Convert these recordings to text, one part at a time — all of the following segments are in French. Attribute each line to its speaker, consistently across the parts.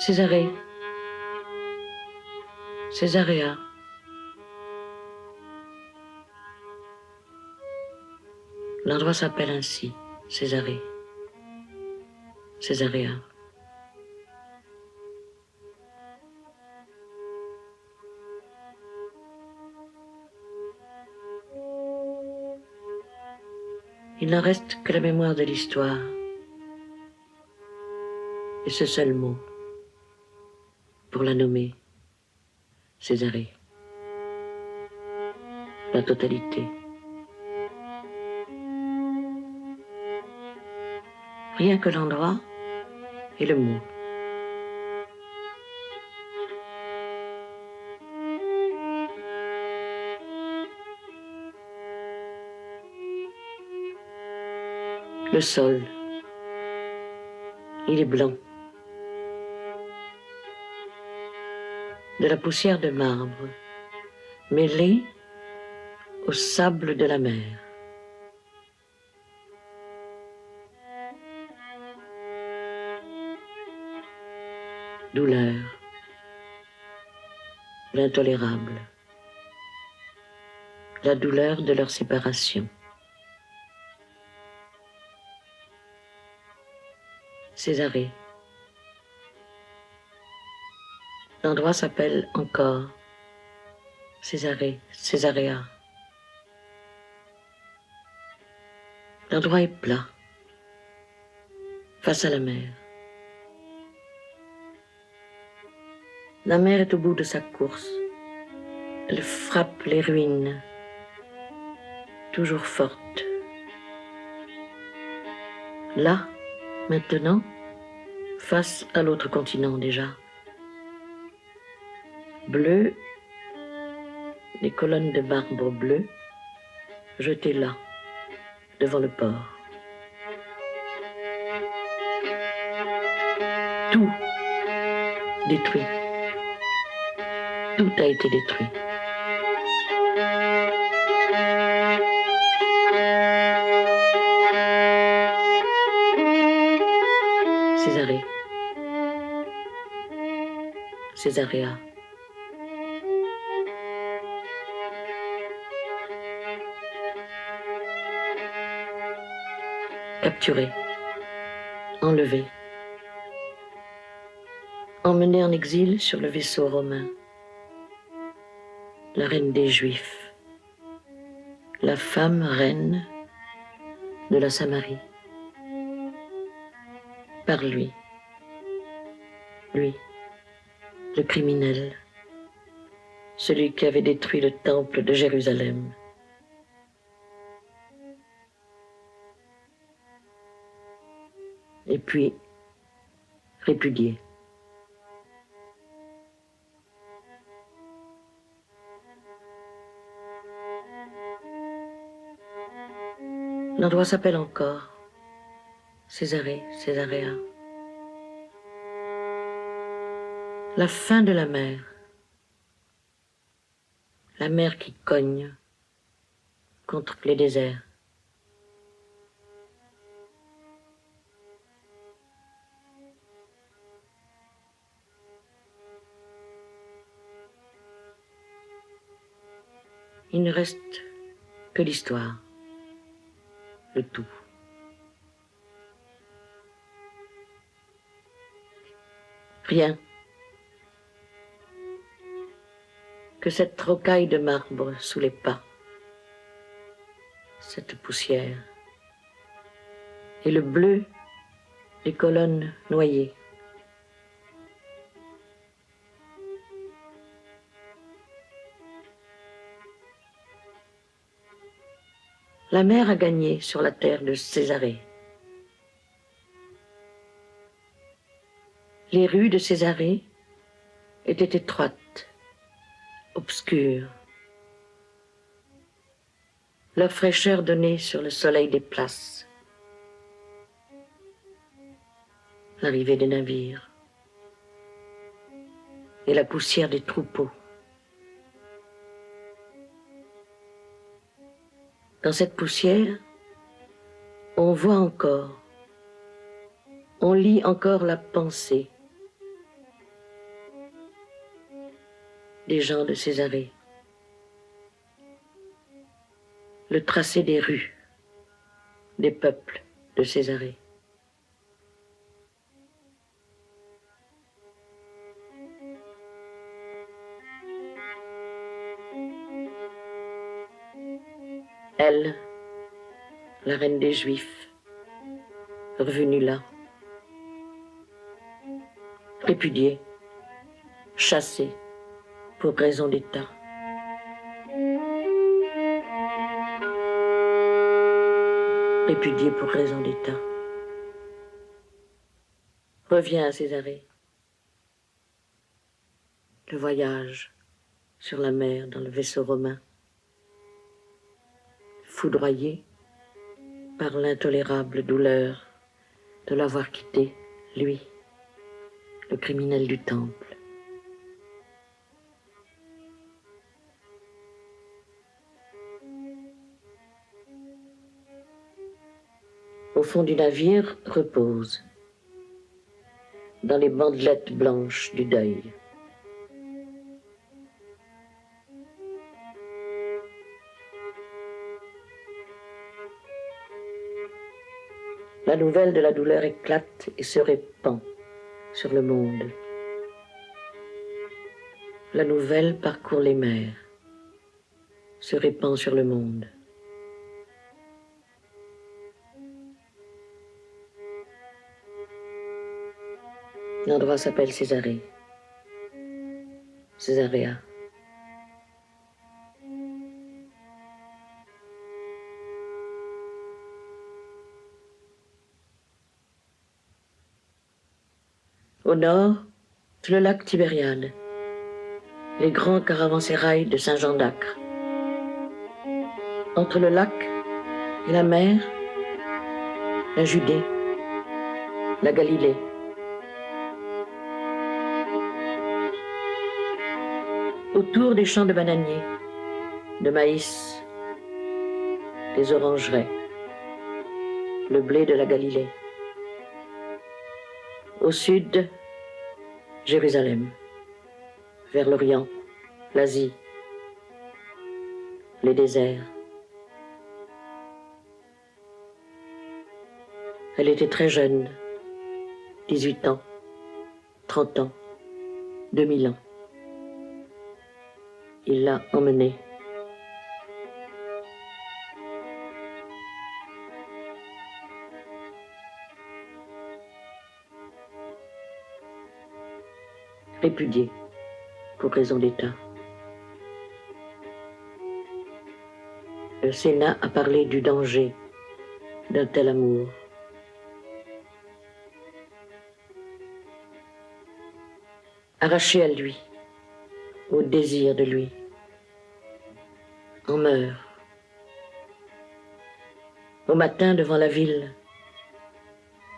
Speaker 1: Césarée. Césaréa. L'endroit s'appelle ainsi, Césarée. Césaréa. Il n'en reste que la mémoire de l'histoire. Et ce seul mot pour la nommer, Césarée. La totalité. Rien que l'endroit et le mot. Le sol, il est blanc. De la poussière de marbre, mêlée au sable de la mer. Douleur, l'intolérable, la douleur de leur séparation. Césarée. L'endroit s'appelle encore Césarée, Césaréa. L'endroit est plat, face à la mer. La mer est au bout de sa course. Elle frappe les ruines, toujours forte. Là, maintenant, face à l'autre continent déjà. Bleu, des colonnes de marbre bleu, jetées là, devant le port. Tout détruit. Tout a été détruit. Césarée. Césaréa. Capturé, enlevé, emmené en exil sur le vaisseau romain. La reine des Juifs, la femme reine de la Samarie. Par lui, le criminel, celui qui avait détruit le temple de Jérusalem. Et puis, répudié. L'endroit s'appelle encore Césarée, Césaréa. La fin de la mer qui cogne contre les déserts. Il ne reste que l'histoire, le tout. Rien que cette rocaille de marbre sous les pas, cette poussière, et le bleu des colonnes noyées. La mer a gagné sur la terre de Césarée. Les rues de Césarée étaient étroites, obscures. Leur fraîcheur donnée sur le soleil des places. L'arrivée des navires et la poussière des troupeaux. Dans cette poussière, on voit encore, on lit encore la pensée des gens de Césarée, le tracé des rues, des peuples de Césarée. Elle, la reine des Juifs, revenue là, répudiée, chassée pour raison d'État. Répudiée pour raison d'État. Revient à Césarée. Le voyage sur la mer dans le vaisseau romain. Foudroyé par l'intolérable douleur de l'avoir quitté, lui, le criminel du temple. Au fond du navire repose, dans les bandelettes blanches du deuil. La nouvelle de la douleur éclate et se répand sur le monde. La nouvelle parcourt les mers, se répand sur le monde. L'endroit s'appelle Césarée. Césaréa. Au nord, tout le lac Tibériade, les grands caravansérails de Saint-Jean d'Acre. Entre le lac et la mer, la Judée, la Galilée. Autour des champs de bananiers, de maïs, des orangeraies, le blé de la Galilée. Au sud, Jérusalem, vers l'Orient, l'Asie, les déserts. Elle était très jeune, 18 ans, 30 ans, 2000 ans. Il l'a emmenée. Répudiée pour raison d'État. Le Sénat a parlé du danger d'un tel amour. Arrachée à lui, au désir de lui, en meurt. Au matin devant la ville,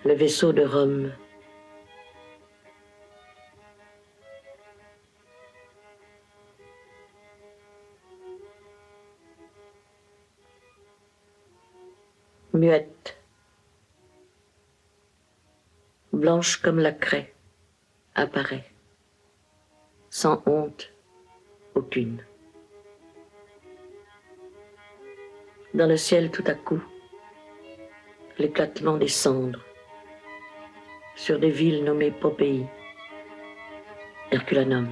Speaker 1: le vaisseau de Rome. Muette, blanche comme la craie, apparaît, sans honte aucune. Dans le ciel tout à coup, l'éclatement des cendres, sur des villes nommées Pompéi, Herculanum.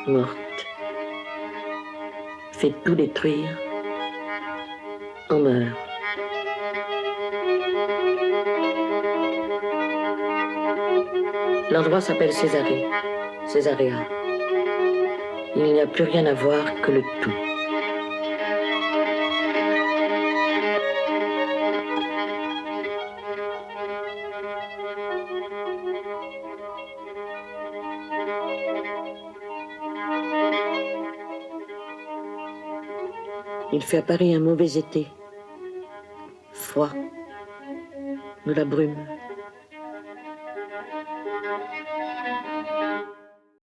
Speaker 1: Morte, fait tout détruire, en meurt. L'endroit s'appelle Césarée, Césaréa. Il n'y a plus rien à voir que le tout. Il fait à Paris un mauvais été, froid, de la brume.